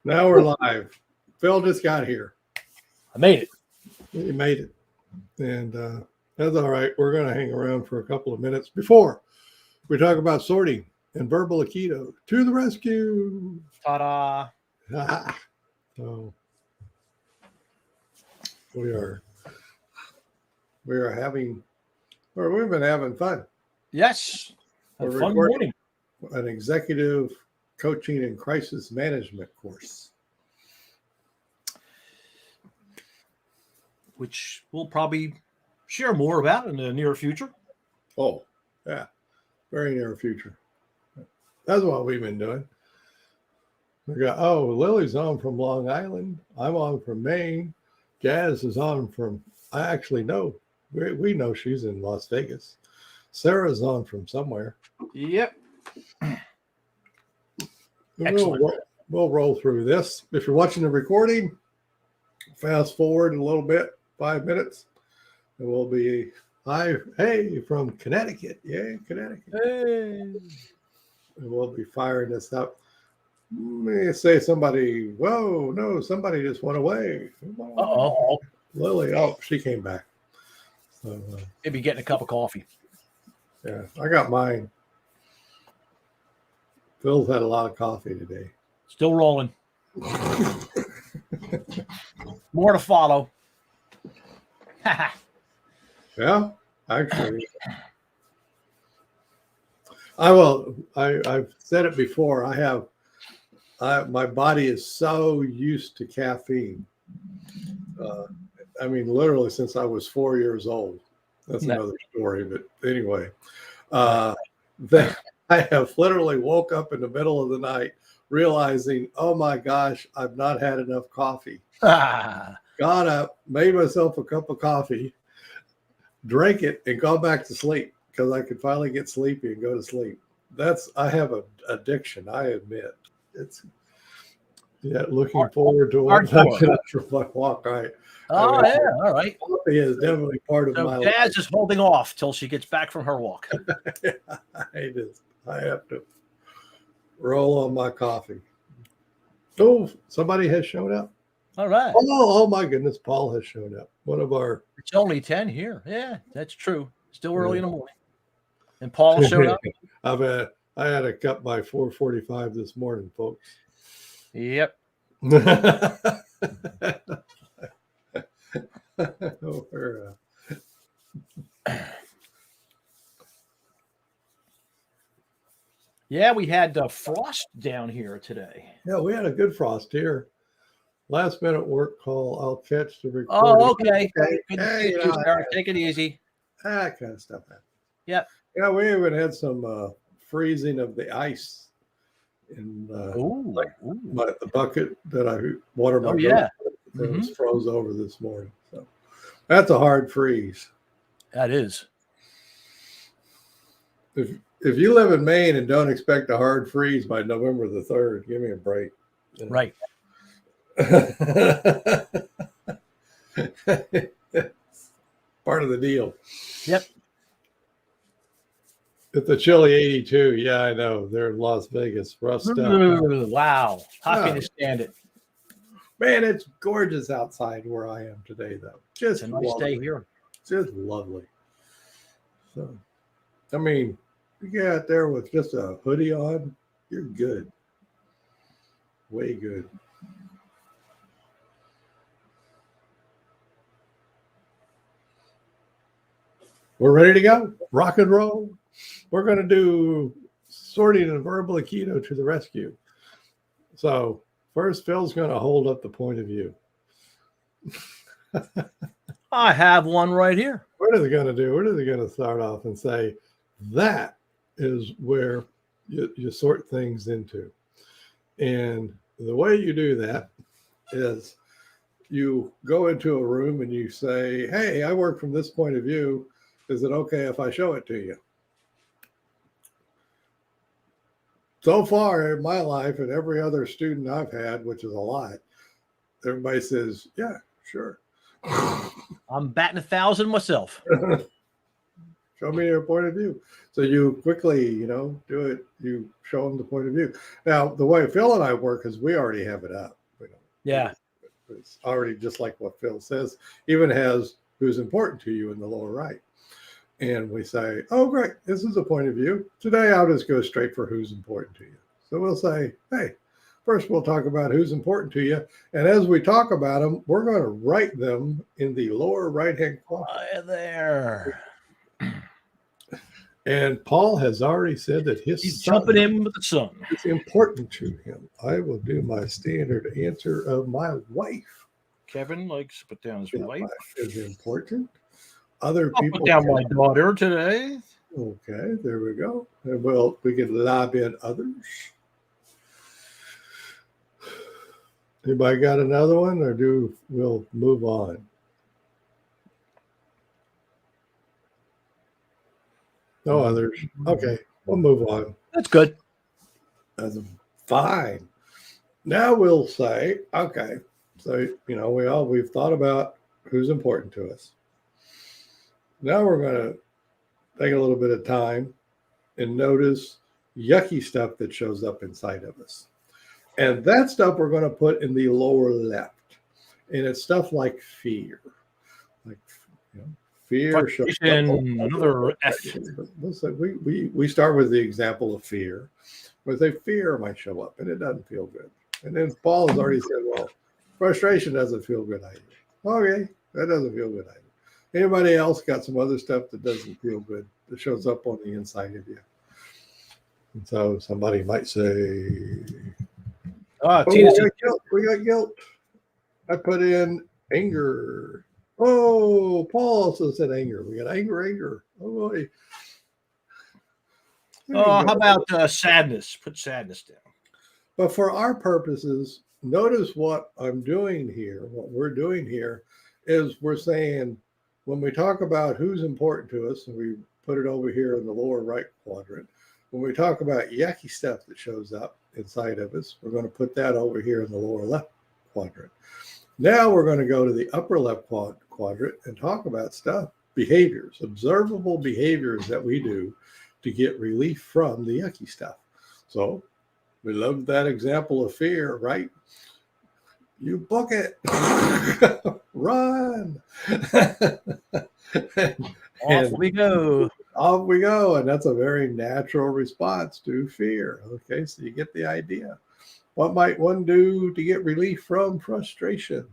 Now we're live. Phil just got here. I made it. He made it. And that's all right. We're going to hang around for a couple of minutes before we talk about sorting and verbal Aikido. To the rescue. Ta-da. So we've been having fun. Yes. A We're fun recording morning. an executive coaching and crisis management course. Which we'll probably share more about in the near future. Oh, yeah. Very near future. That's what we've been doing. We got, Lily's on from Long Island. I'm on from Maine. Jazz is on from, I actually know. We know she's in Las Vegas. Sarah's on from somewhere. Yep. Excellent. We'll roll through this. If you're watching the recording, fast forward a little bit, 5 minutes, and we'll be hey, from Connecticut. Yay, Connecticut. Hey. And we'll be firing this up. May say somebody just went away. Uh-oh. Lily, she came back. So, Maybe getting a cup of coffee. yeah, I got mine. Phil's had a lot of coffee today. Still rolling. More to follow. Yeah, actually. I've said it before. My body is so used to caffeine. Literally since I was 4 years old. That's another story. But anyway, that I have literally woke up in the middle of the night realizing, oh my gosh, I've not had enough coffee. Got up, made myself a cup of coffee, drank it, and gone back to sleep because I could finally get sleepy and go to sleep. I have an addiction, I admit. Looking forward to what I get after my walk. All right. Coffee is definitely part of my life. Jazz is holding off till she gets back from her walk. I have to roll on my coffee. Oh, somebody has shown up. All right. Oh my goodness, Paul has shown up. One of our. It's only 10 here. Yeah, that's true. Still early in the morning. And Paul showed up. I had a cup by 4:45 this morning, folks. Yep. Yeah, we had frost down here today. Yeah, we had a good frost here. Last minute work call. I'll catch the recording. Oh, okay. Good Hey, Sarah. Take it easy. That kind of stuff. Yep. Yeah, we even had some freezing of the ice in the bucket that I water my yeah. That was froze over this morning. So that's a hard freeze. That is. If you live in Maine and don't expect a hard freeze by November the 3rd, give me a break. Right. Part of the deal. Yep. It's a chilly 82. Yeah, I know. They're in Las Vegas. Rough stuff. Wow. How can you stand it? Man, it's gorgeous outside where I am today, though. Just a nice day here. Just lovely. So, you get out there with just a hoodie on, you're good. Way good. We're ready to go. Rock and roll. We're going to do sorting and verbal Aikido to the rescue. So first, Phil's going to hold up the point of view. I have one right here. What are they going to do? What are they going to start off and say? That is where you sort things into. And the way you do that is you go into a room and you say, hey, I work from this point of view. Is it okay if I show it to you? So far in my life and every other student I've had, which is a lot, everybody says, yeah, sure. I'm batting 1,000 myself. Show me your point of view. So you quickly, do it. You show them the point of view. Now, the way Phil and I work is we already have it up. Yeah. It's already just like what Phil says, even has who's important to you in the lower right. And we say, oh, great, this is a point of view. Today, I'll just go straight for who's important to you. So we'll say, hey, first we'll talk about who's important to you. And as we talk about them, we're going to write them in the lower right-hand quadrant. There. And Paul has already said that He's jumping in with the sun. It's important to him. I will do my standard answer of my wife. Kevin likes to put down his wife. Is important. Other I'll people put down my daughter today. Okay, there we go. And we can lob in others. Anybody got another one, or we'll move on? No others. Okay, we'll move on. That's good. That's fine. Now we'll say, okay, so we've thought about who's important to us. Now we're going to take a little bit of time and notice yucky stuff that shows up inside of us. And that stuff we're going to put in the lower left. And it's stuff like fear. Like, fear shows up. Another F. We start with the example of fear. We say fear might show up and it doesn't feel good. And then Paul has already said, well, frustration doesn't feel good either. Okay, that doesn't feel good either. Anybody else got some other stuff that doesn't feel good that shows up on the inside of you? And so somebody might say, we got guilt. I put in anger. Oh, Paul also said anger. We got anger. Oh, boy. How about sadness? Put sadness down. But for our purposes, notice what I'm doing here. What we're doing here is we're saying, when we talk about who's important to us, and we put it over here in the lower right quadrant, when we talk about yucky stuff that shows up inside of us, we're going to put that over here in the lower left quadrant. Now we're going to go to the upper left quadrant and talk about stuff, behaviors, observable behaviors that we do to get relief from the yucky stuff. So we love that example of fear, right? You book it. Run. Off we go. Off we go. And that's a very natural response to fear. Okay, so you get the idea. What might one do to get relief from frustration?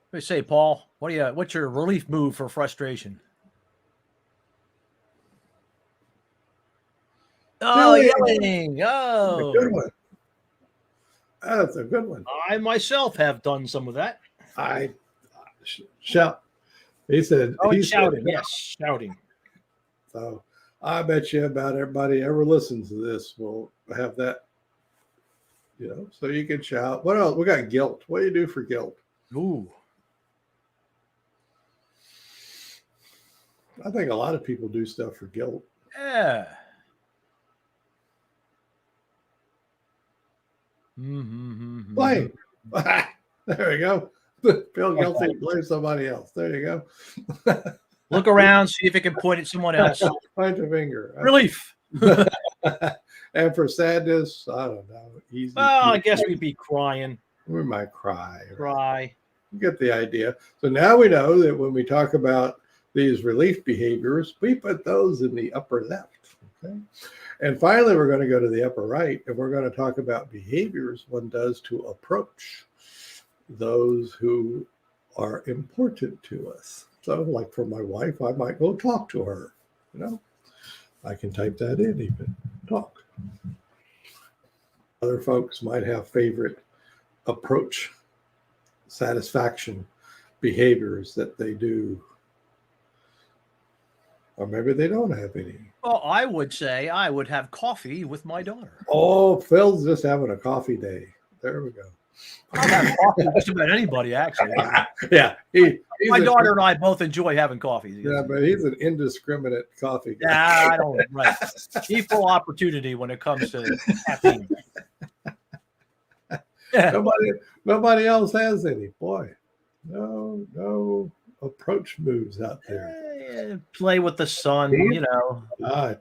What do you say, Paul? What's your relief move for frustration? Oh, yelling. Oh, a good one. That's a good one. I myself have done some of that. I shout. He said, he's shouting. Yes, shouting. So I bet you about everybody ever listens to this will have that, so you can shout. What else? We got guilt. What do you do for guilt? Ooh. I think a lot of people do stuff for guilt. Yeah. Mm-hmm. Blame. There we go. Feel guilty, blame somebody else. There you go. Look around, see if it can point at someone else. Point a finger. Relief. And for sadness, I don't know. Easy. Well, I guess we'd be crying. We might cry. Cry. You get the idea. So now we know that when we talk about these relief behaviors, we put those in the upper left. Okay. And finally, we're going to go to the upper right, and we're going to talk about behaviors one does to approach those who are important to us. So like for my wife, I might go talk to her. I can type that in even, talk. Other folks might have favorite approach satisfaction behaviors that they do. Or maybe they don't have any. Well, I would say I would have coffee with my daughter. Oh, Phil's just having a coffee day. There we go. I'll have coffee with just about anybody, actually. Yeah. My daughter and I both enjoy having coffee. Yeah, but he's an indiscriminate coffee guy. Yeah, I don't. Right. Equal opportunity when it comes to caffeine. Nobody else has any. Boy. no approach moves out there. Play with the sun, Tina, you know.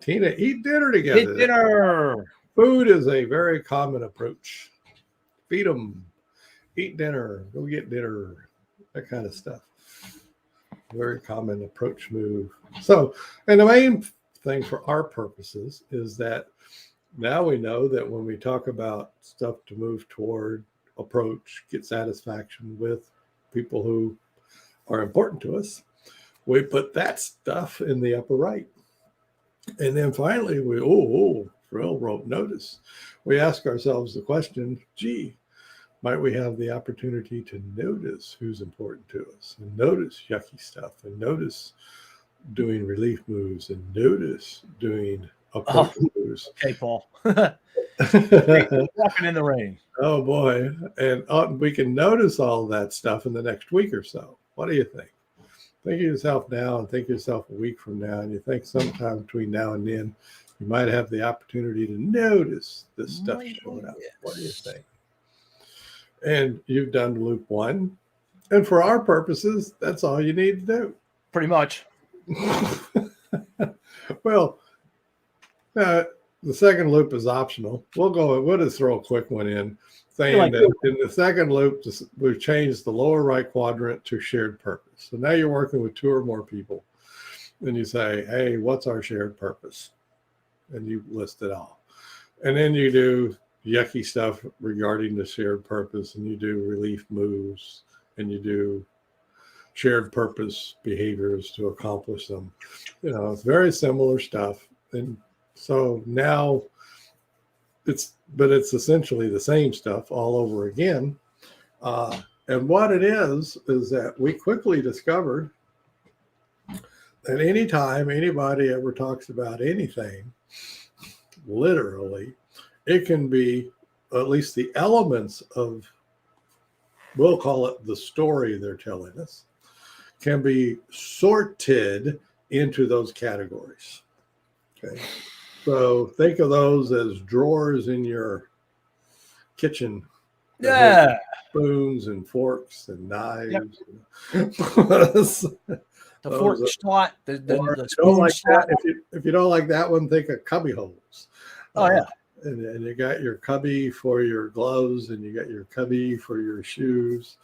Tina, eat dinner Eat together. dinner. Food is a very common approach. Feed them, eat dinner, go get dinner, that kind of stuff. Very common approach move. So, and the main thing for our purposes is that now we know that when we talk about stuff to move toward, approach, get satisfaction with people who are important to us, we put that stuff in the upper right. And then finally, railroad notice. We ask ourselves the question, gee, might we have the opportunity to notice who's important to us and notice yucky stuff and notice doing relief moves and notice doing approach moves. Okay, Paul. Walking in the rain. Oh boy. And we can notice all that stuff in the next week or so. What do you think? Think of yourself now and think of yourself a week from now, and you think sometime between now and then you might have the opportunity to notice this stuff showing up. What do you think? And you've done loop 1. And for our purposes, that's all you need to do. Pretty much. Well, the second loop is optional. We'll just throw a quick one in saying that in the second loop, we've changed the lower right quadrant to shared purpose. So now you're working with 2 or more people and you say, hey, what's our shared purpose? And you list it all. And then you do yucky stuff regarding the shared purpose, and you do relief moves, and you do shared purpose behaviors to accomplish them. You know, it's very similar stuff. And so now it's essentially the same stuff all over again. And what it is that we quickly discovered that anytime anybody ever talks about anything, literally, it can be at least the elements of, we'll call it the story they're telling us, can be sorted into those categories. Okay. So think of those as drawers in your kitchen. Yeah. Spoons and forks and knives. Yep. The fork slot, the spoon slot. If you don't like that one, think of cubby holes. Oh, yeah. And you got your cubby for your gloves, and you got your cubby for your shoes.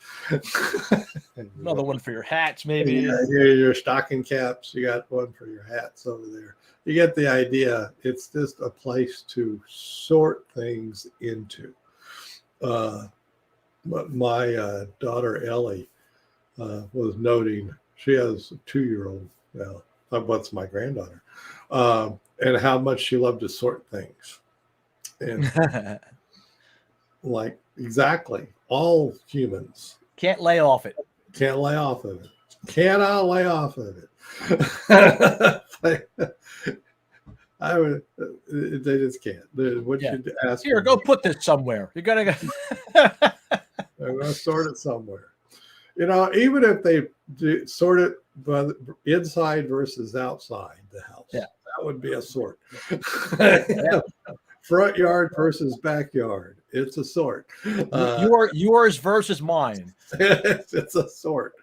Another one for your hats, maybe. Your stocking caps. You got one for your hats over there. You get the idea. It's just a place to sort things into. My daughter Ellie was noting, she has a 2-year-old now. What's my granddaughter, and how much she loved to sort things. And like exactly, all humans can't lay off it. Can't lay off of it. Cannot lay off of it. I would. They just can't. What you ask? Here, go put this somewhere. You gotta go. They're gonna sort it somewhere. You know, even if they sort it by inside versus outside the house, that would be a sort. Front yard versus backyard. It's a sort. Yours versus mine. It's a sort.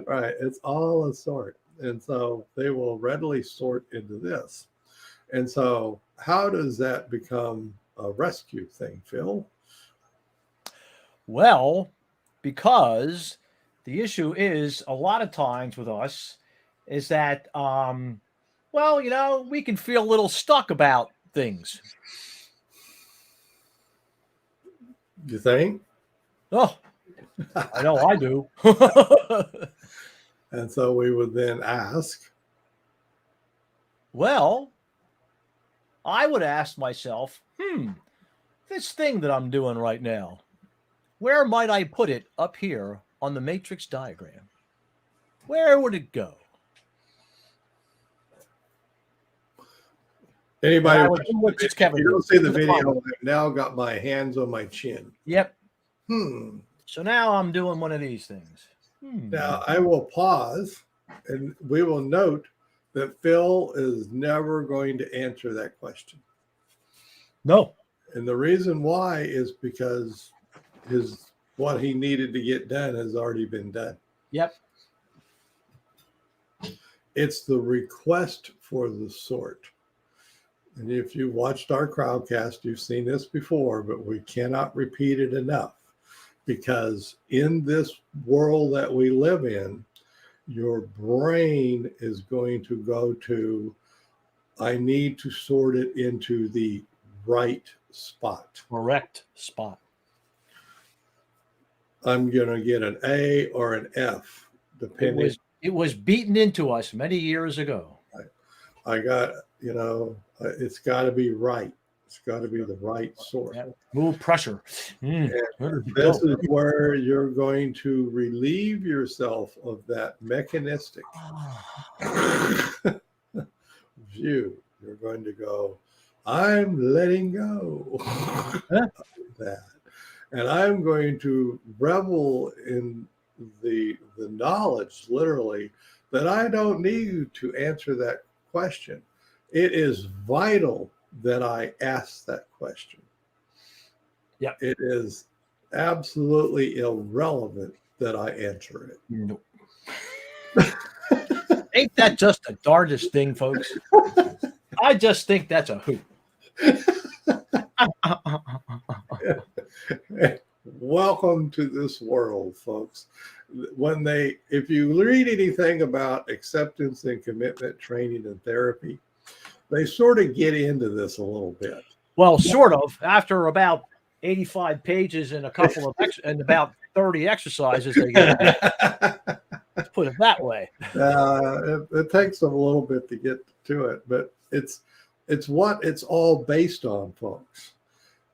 Right. It's all a sort. And so they will readily sort into this. And so how does that become a rescue thing, Phil? Well, because the issue is a lot of times with us is that, well, you know, we can feel a little stuck about things. You think? Oh, I know I do. And so we would then ask. Well, I would ask myself, this thing that I'm doing right now, where might I put it up here on the matrix diagram? Where would it go? Anybody? If you don't see the video, I've now got my hands on my chin. Yep. So now I'm doing one of these things. Now I will pause, and we will note that Phil is never going to answer that question. No. And the reason why is because what he needed to get done has already been done. Yep. It's the request for the sort. And if you've watched our crowdcast, you've seen this before, but we cannot repeat it enough, because in this world that we live in, your brain is going to go to, I need to sort it into the right spot. Correct spot. I'm going to get an A or an F, depending. It was beaten into us many years ago. I got, it's got to be right. It's got to be the right sort. Yeah. Move pressure. This is where you're going to relieve yourself of that mechanistic view. You're going to go, I'm letting go of that. And I'm going to revel in the knowledge, literally, that I don't need to answer that question. It is vital that I ask that question. Yeah. It is absolutely irrelevant that I answer it. Nope. Ain't that just the darndest thing, folks? I just think that's a hoot. Welcome to this world, folks. If you read anything about acceptance and commitment training and therapy, they sort of get into this a little bit. Well, sort of. After about 85 pages and a couple of and about 30 exercises, they get let's put it that way. It takes them a little bit to get to it, but it's what it's all based on, folks.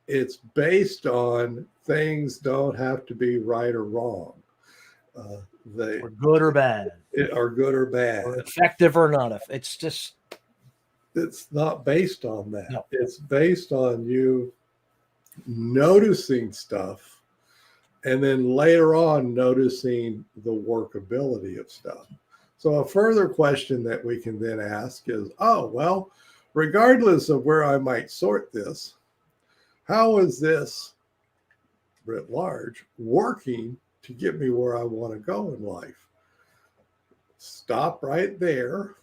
It's based on things don't have to be right or wrong. They are good or bad. Are good or bad. Or effective or not. It's not based on that. No. It's based on you noticing stuff and then later on noticing the workability of stuff. So a further question that we can then ask is, regardless of where I might sort this, how is this writ large working to get me where I want to go in life? Stop right there.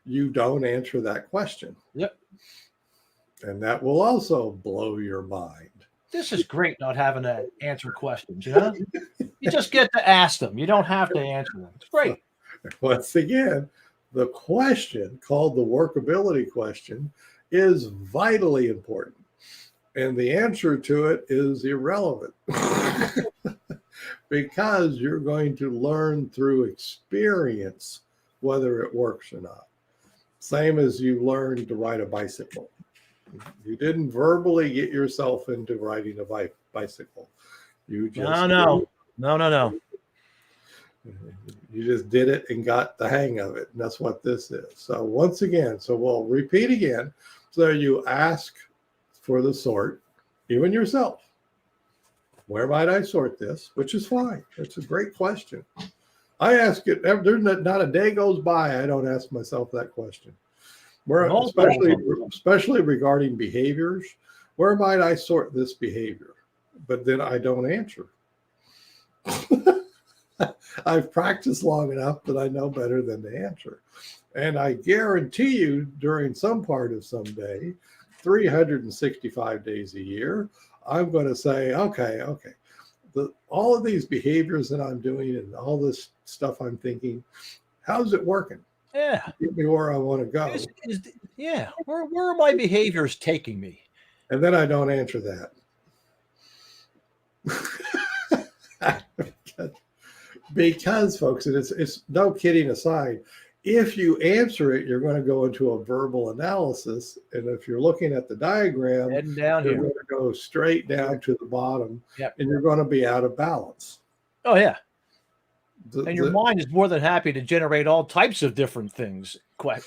You don't answer that question. Yep. And that will also blow your mind. This is great not having to answer questions, You just get to ask them. You don't have to answer them. It's great. Once again, the question called the workability question is vitally important. And the answer to it is irrelevant because you're going to learn through experience whether it works or not. Same as you learned to ride a bicycle. You didn't verbally get yourself into riding a bicycle. You just No. You just did it and got the hang of it. And that's what this is. So once again, we'll repeat again. So you ask for the sort, even yourself. Where might I sort this? Which is fine. It's a great question. I ask it. There's not a day goes by I don't ask myself that question. Especially regarding behaviors. Where might I sort this behavior? But then I don't answer. I've practiced long enough that I know better than to answer. And I guarantee you, during some part of some day, 365 days a year, I'm going to say, okay. All of these behaviors that I'm doing and all this stuff I'm thinking, how's it working? Yeah. Get me where I want to go. Where are my behaviors taking me? And then I don't answer that. Because, folks, and it's no kidding aside, if you answer it, you're going to go into a verbal analysis. And if you're looking at the diagram, heading down you're here, going to go straight down to the bottom, yep. And you're going to be out of balance. Oh, yeah. And your mind is more than happy to generate all types of different things,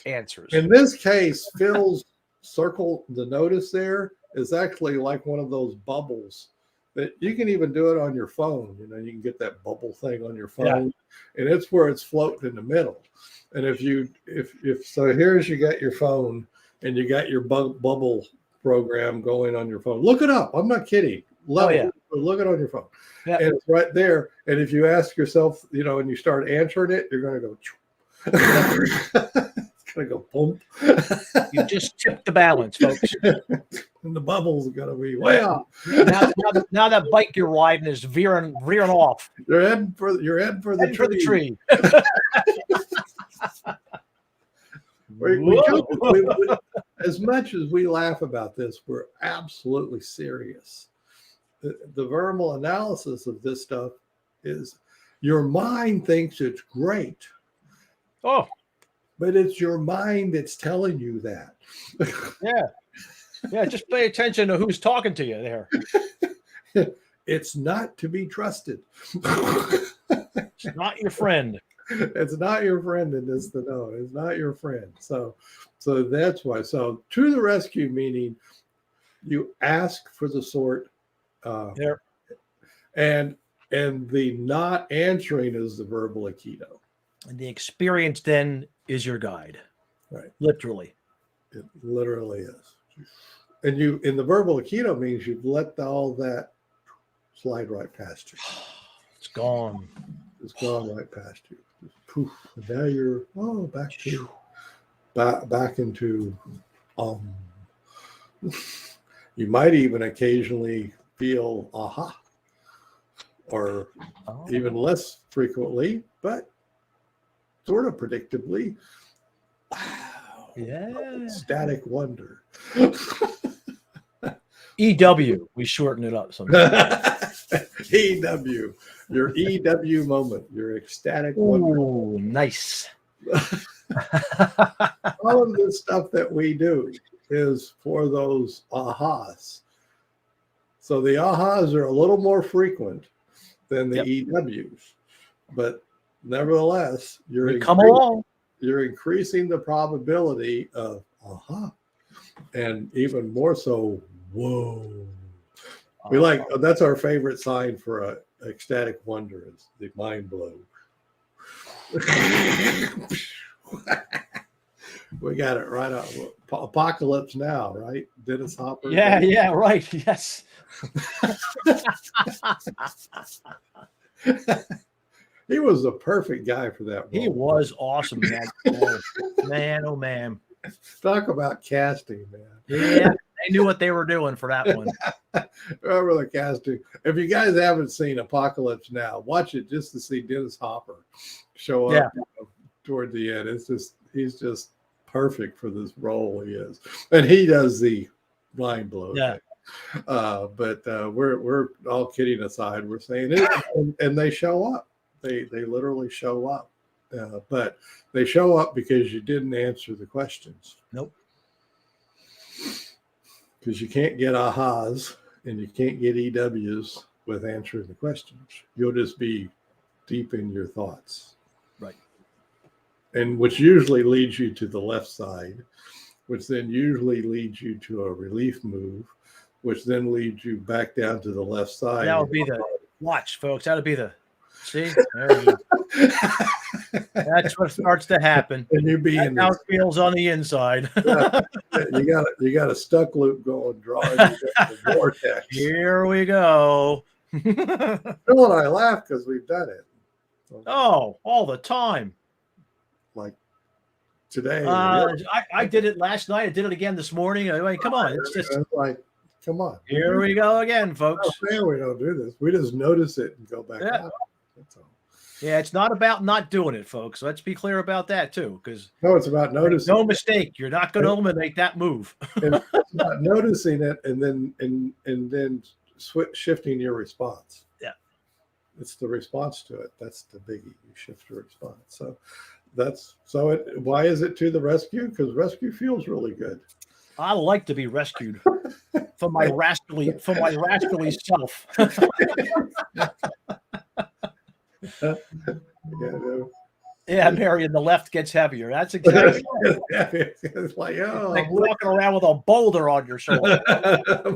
answers. In this case, Phil's circle, the notice there, is actually like one of those bubbles that you can even do it on your phone. You can get that bubble thing on your phone, and it's where it's floating in the middle. And if here's you got your phone and you got your bubble program going on your phone. Look it up. I'm not kidding. Look it on your phone. Yeah. And it's right there. And if you ask yourself, and you start answering it, you're going to go, it's going to go boom. You just tip the balance, folks. And the bubble's going to be way off. Now that bike you're riding is veering off. You're heading for the tree. As much as we laugh about this, we're absolutely serious. The verbal analysis of this stuff is your mind thinks it's great. Oh, but it's your mind that's telling you that. Yeah. Just pay attention to who's talking to you there. It's not to be trusted. It's not your friend. It's not your friend in this. No, it's not your friend. So that's why. So to the rescue, meaning you ask for the sort. There. And the not answering is the verbal Aikido. And the experience then is your guide. Right. Literally. It literally is. And in the verbal Aikido means you've let all that slide right past you. It's gone. It's gone right past you. Poof. And now you're back into you might even occasionally feel aha, or even less frequently, but sort of predictably. Wow. Yeah. Ecstatic wonder. EW, we shorten it up sometimes. EW, your EW moment, your ecstatic wonder. Ooh, nice. All of the stuff that we do is for those ahas. So the ahas are a little more frequent than the EWs, but nevertheless, you're increasing the probability of aha, and even more so, whoa. We that's our favorite sign for a ecstatic wonder is the mind blow. We got it right on. Apocalypse Now, right? Dennis Hopper. Yeah, right. Yes. He was the perfect guy for that role. He was awesome. Man, oh man. Talk about casting, man. Yeah, they knew what they were doing for that one. Remember the casting. If you guys haven't seen Apocalypse Now, watch it just to see Dennis Hopper show up toward the end. He's just perfect for this role. He is, and he does the mind blow. Yeah. But we're all kidding aside. We're saying it, and they show up. They literally show up. But they show up because you didn't answer the questions. Nope. Because you can't get ahas and you can't get EWs with answering the questions. You'll just be deep in your thoughts. Right. And which usually leads you to the left side, which then usually leads you to a relief move, which then leads you back down to the left side. That would be the watch, folks. That would be the see. There you go. That's what starts to happen. And you be in how it feels on the inside. you got a stuck loop going, drawing the vortex. Here we go. Phil and I laugh because we've done it. Oh, all the time. Like today. I did it last night. I did it again this morning. I mean, come on. It's just like, come on. Here we go again, folks. We don't do this. We just notice it and go back out. That's all. Yeah, it's not about not doing it, folks. Let's be clear about that too, because no, it's about noticing. No mistake, you're not going to eliminate that move. And it's about noticing it and then shifting your response. Yeah, it's the response to it. That's the biggie. You shift your response. So why is it to the rescue? Because rescue feels really good. I like to be rescued from my rascally self. Yeah, Marion, the left gets heavier. That's exactly right. It's like, like walking around with a boulder on your shoulder. I'm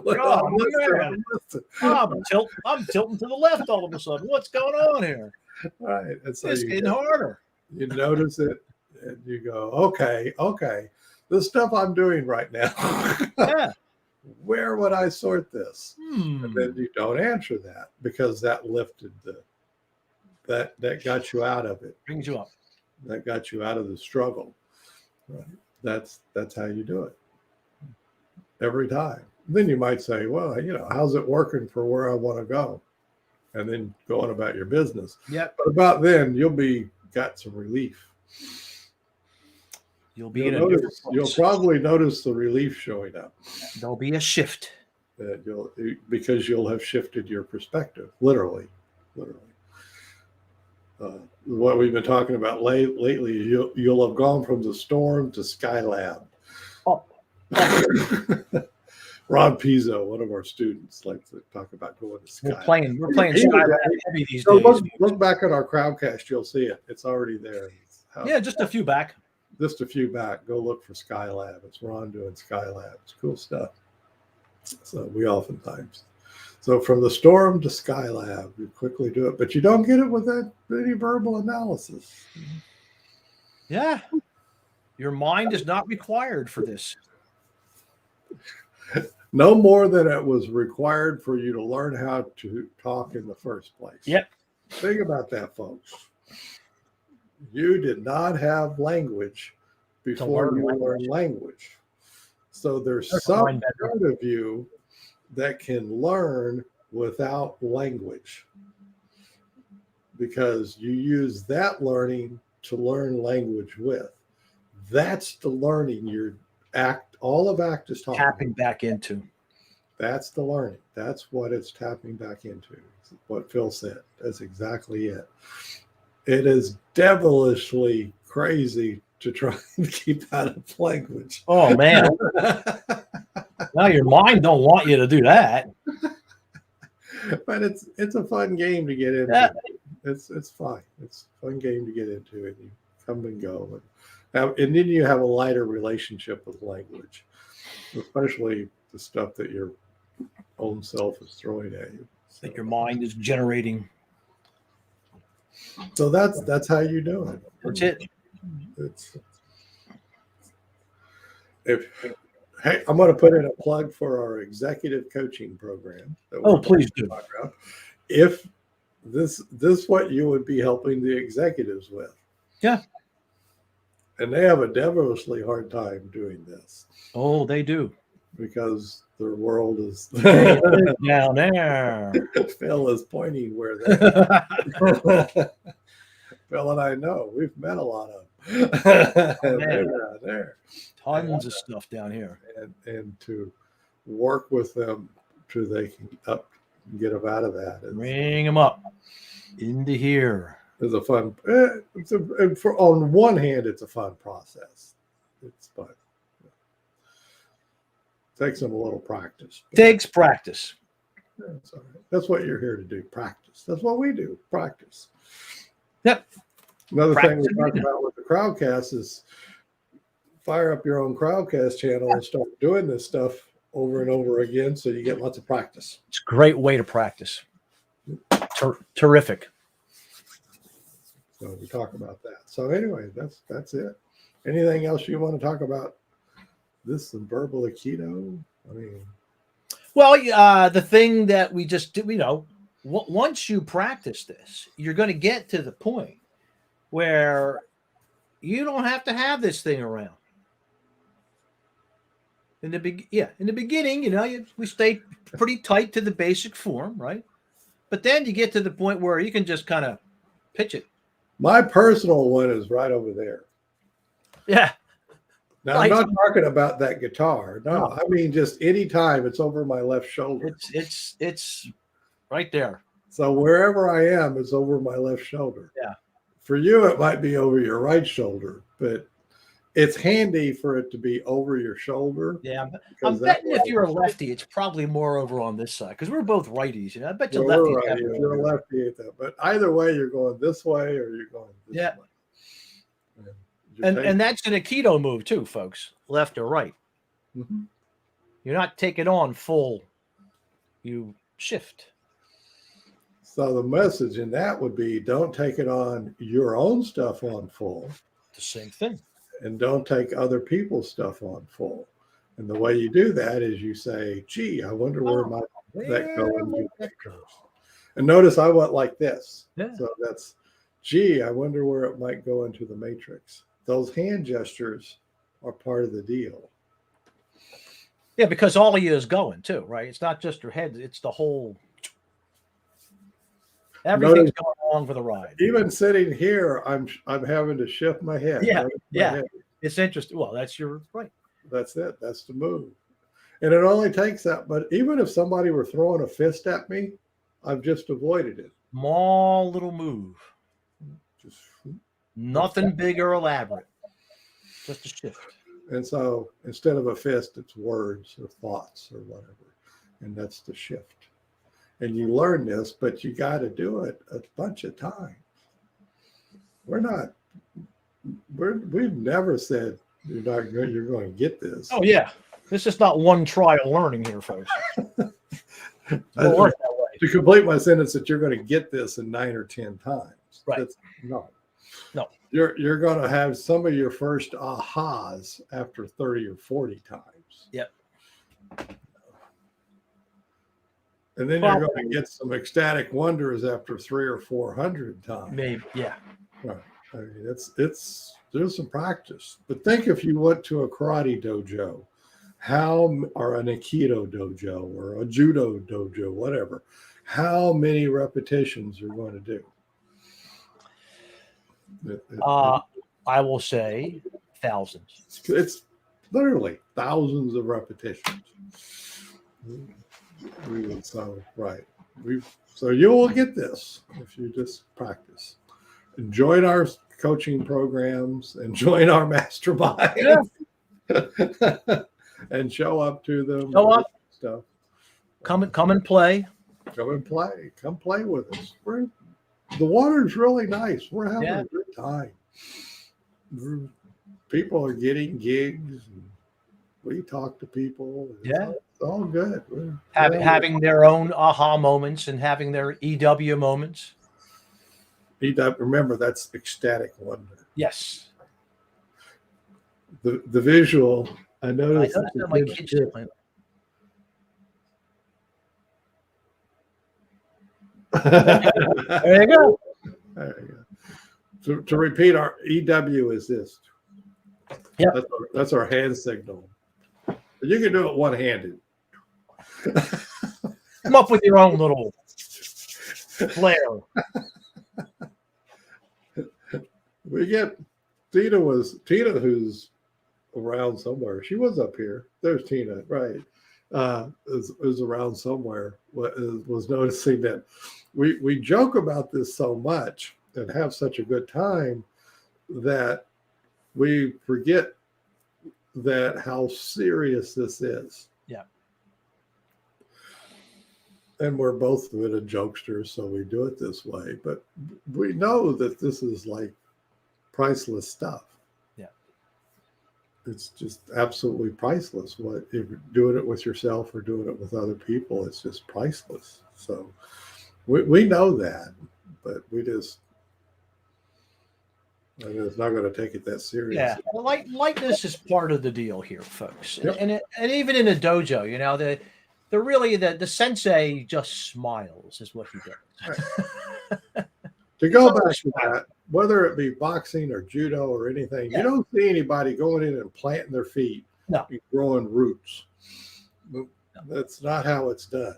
tilting to the left all of a sudden. What's going on here? Right. It's getting harder. You notice it and you go, okay. This stuff I'm doing right now. Yeah. Where would I sort this? And then Hmm. you don't answer that because that lifted that got you out of it. Brings you up. That got you out of the struggle. Right. That's how you do it every time. Then you might say, well, how's it working for where I want to go? And then go on about your business. Yep. But about then you'll got some relief. You'll be in a different place. You'll probably notice the relief showing up. There'll be a shift. Because you'll have shifted your perspective, literally. What we've been talking about lately, you'll have gone from the storm to Skylab. Oh. Ron Pizzo, one of our students, likes to talk about going to Skylab. We're playing Skylab heavy these days. Look back at our Crowdcast, you'll see it. It's already there. Just a few back. Just a few back. Go look for Skylab. It's Ron doing Skylab. It's cool stuff. So we oftentimes. So from the storm to Skylab, you quickly do it, but you don't get it with any verbal analysis. Yeah. Your mind is not required for this. No more than it was required for you to learn how to talk in the first place. Yep. Think about that, folks. You did not have language before you learned language. So there's some part of you that can learn without language because you use that learning to learn language with. That's the learning all of ACT is tapping back into. That's the learning. That's what it's tapping back into. What Phil said. That's exactly it. It is devilishly crazy to try and keep out of language. Oh man. Now your mind don't want you to do that. But it's a fun game to get into. Yeah. It's fun. It's a fun game to get into, and you come and go. And then you have a lighter relationship with language, especially the stuff that your own self is throwing at you. So, that your mind is generating. So that's how you do it. That's it. Hey, I'm going to put in a plug for our executive coaching program. Please do. If this what you would be helping the executives with. Yeah. And they have a devilishly hard time doing this. Oh, they do. Because their world is down there. Phil is pointing where they Phil and I know. We've met a lot of them. They're down there. Tons of stuff down here. And to work with them till they can get them out of that. Bring them up into here. It's a fun. On one hand, it's a fun process. It's fun. Takes them a little practice. Takes practice. That's what you're here to do. Practice. That's what we do. Practice. Yep. Another thing we talk about with the Crowdcast is fire up your own Crowdcast channel and start doing this stuff over and over again so you get lots of practice. It's a great way to practice. Terrific. So we talk about that. So anyway, that's it. Anything else you want to talk about? This and verbal Aikido? I mean, well, the thing that we just did, once you practice this, you're going to get to the point where you don't have to have this thing around. In the beginning, we stay pretty tight to the basic form, right? But then you get to the point where you can just kind of pitch it. My personal one is right over there. Yeah. Now, I'm not talking about that guitar. No, I mean just any time it's over my left shoulder. It's right there. So wherever I am, it's over my left shoulder. Yeah. For you, it might be over your right shoulder, but it's handy for it to be over your shoulder. Yeah, I'm betting if you're a lefty, it's probably more over on this side because we're both righties. I bet you lefties. Right. If you're a lefty, but either way, you're going this way or you're going this way. And that's an Aikido move too, folks. Left or right. Mm-hmm. You're not taking on full. You shift. So the message in that would be: don't take it on your own stuff on full. The same thing. And don't take other people's stuff on full. And the way you do that is you say, gee, I wonder where might that go into the matrix. And notice I went like this. Yeah. So that's, gee, I wonder where it might go into the matrix. Those hand gestures are part of the deal. Yeah, because all of you is going too, right? It's not just your head; it's the whole. Everything's going along for the ride. Even sitting here, I'm having to shift my head. Yeah, my yeah. head. It's interesting. Well, that's your right. That's it. That's the move. And it only takes that. But even if somebody were throwing a fist at me, I've just avoided it. Small little move. Just nothing big or elaborate. Just a shift. And so instead of a fist, it's words or thoughts or whatever. And that's the shift. And you learn this, but you got to do it a bunch of times. We've never said you're going to get this. Oh yeah. This is not one trial learning here, folks. To complete my sentence that you're going to get this in 9 or 10 times. Right. No. You're going to have some of your first ahas after 30 or 40 times. Yep. And then you're going to get some ecstatic wonders after 300 or 400 times. Maybe, yeah. Right. I mean, there's some practice. But think if you went to a karate dojo, or an Aikido dojo, or a judo dojo, whatever, how many repetitions you're going to do? I will say thousands. It's literally thousands of repetitions. So you will get this if you just practice. And join our coaching programs and join our masterminds. Yeah. And show up to them. Show up. Stuff. Come and play. Come and play. Come play with us. The water's really nice. We're having a good time. People are getting gigs. And we talk to people. It's all good. Having their own aha moments and having their EW moments. Remember, that's ecstatic wonder. Yes. The visual. I noticed that my kids should play. There you go. There you go. To repeat, our EW is this. Yeah, that's our hand signal. But you can do it one-handed. Come up with your own little flair. We get Tina, who's around somewhere. She was up here. There's Tina, right? Is around somewhere. Was noticing that we joke about this so much and have such a good time that we forget that how serious this is. Yeah. And we're both a bit of jokesters, so we do it this way. But we know that this is like priceless stuff. Yeah. It's just absolutely priceless. If you're doing it with yourself or doing it with other people, it's just priceless. So we know that, but we just it's not going to take it that serious. Yeah, lightness is part of the deal here, folks. Yep. And even in a dojo, the sensei just smiles is what he does. To go back to that, whether it be boxing or judo or anything, you don't see anybody going in and planting their feet and growing roots. No. That's not how it's done.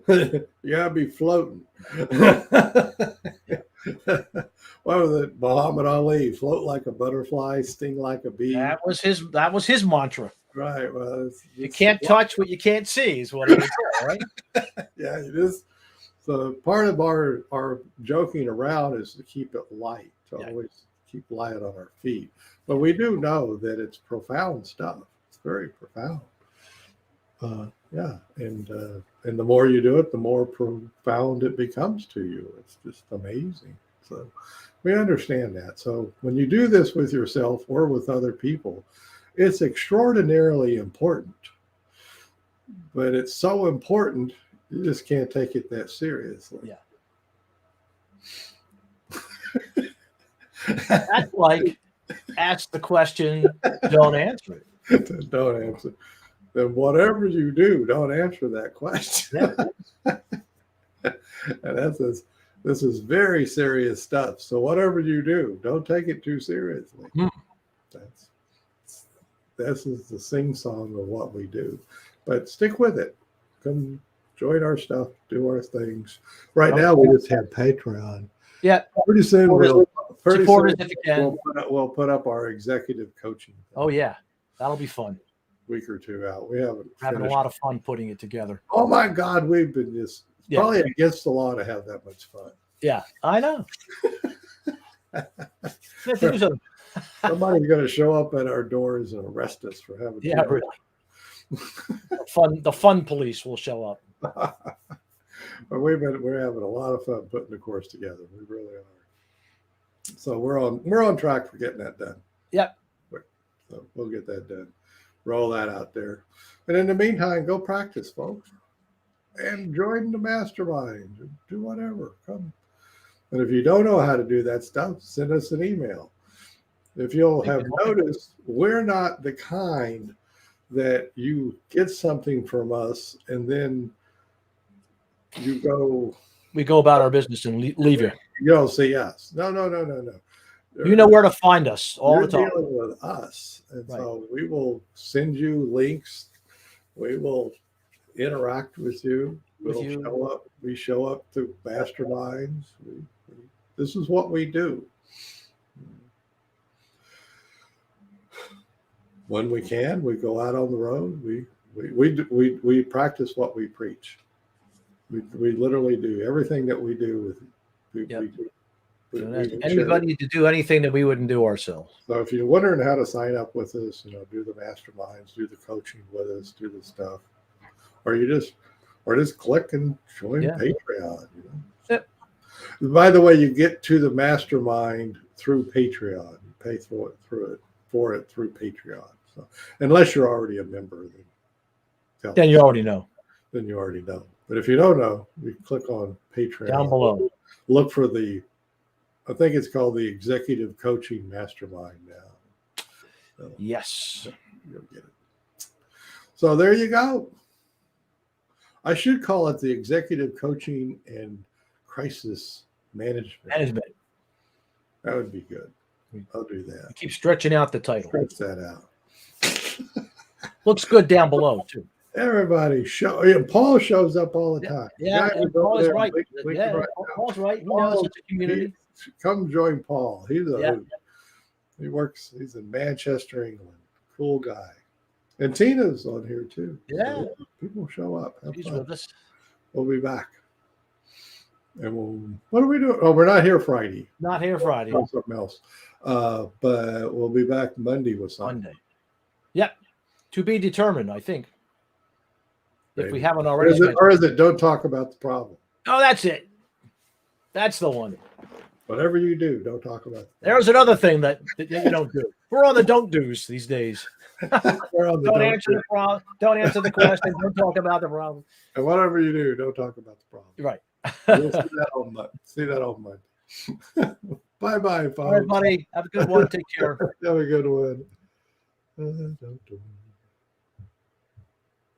You gotta be floating. What was it? Muhammad Ali, float like a butterfly, sting like a bee. That was his mantra. Right. Well, you can't touch what you can't see is what it is, right? Yeah, it is. So part of our joking around is to keep it light, to always keep light on our feet. But we do know that it's profound stuff. It's very profound. And the more you do it, the more profound it becomes to you. It's just amazing. So we understand that. So when you do this with yourself or with other people, it's extraordinarily important. But it's so important, you just can't take it that seriously. Yeah. That's like, ask the question, don't answer it. Don't answer. Then whatever you do, don't answer that question. And this is very serious stuff. So whatever you do, don't take it too seriously. This is the sing song of what we do. But stick with it. Come join our stuff, do our things. Right now we just have Patreon. Yeah. Pretty soon we'll put up our executive coaching thing. Oh yeah. That'll be fun. Week or two out. We haven't having a lot of fun putting it together. Oh my God, we've been just probably against the law to have that much fun. Yeah, I know. Somebody's going to show up at our doors and arrest us for having fun. Really. The fun police will show up. But we're having a lot of fun putting the course together. We really are. So we're on track for getting that done. Yep. So we'll get that done. Roll that out there. And in the meantime, go practice, folks. And join the mastermind. Do whatever. Come. And if you don't know how to do that stuff, send us an email. If you'll have noticed, we're not the kind that you get something from us and then you go. We go about our business and leave you. You don't say yes. No. You know where to find us all the time. You're dealing with us. And so we will send you links. We will interact with you. Show up. We show up to masterminds. This is what we do. When we can, we go out on the road. We practice what we preach. We literally do everything that we do. We anybody to do anything that we wouldn't do ourselves. So if you're wondering how to sign up with us, do the masterminds, do the coaching with us, do the stuff, or just click and join Patreon. Yep. By the way, you get to the mastermind through Patreon. You pay for it through Patreon. So unless you're already a member, then you already know. Then you already know. But if you don't know, you click on Patreon down below. Look for I think it's called the Executive Coaching Mastermind now. So yes. You'll get it. So there you go. I should call it the Executive Coaching and Crisis Management. That would be good. I'll do that. Keep stretching out the title. Stretch that out. Looks good down below, too. Everybody Paul shows up all the time. Yeah, Paul is right. Paul's right. He knows it's a community. Come join Paul. He's he works. He's in Manchester, England. Cool guy. And Tina's on here too. Yeah. So people show up. He's with us. We'll be back. And what are we doing? Oh, we're not here Friday. Not here Friday. Something else. But we'll be back Monday with something. Monday. Yep. To be determined, I think. If we haven't already. Or is it don't talk about the problem? Oh, that's it. That's the one. Whatever you do, don't talk about it. There's another thing that you don't do. We're on the don't do's these days. Don't answer the problem. Don't answer the question. Don't talk about the problem. And whatever you do, don't talk about the problem. Right. We'll see that on Monday. Bye-bye, folks. Everybody, have a good one. Take care. Have a good one.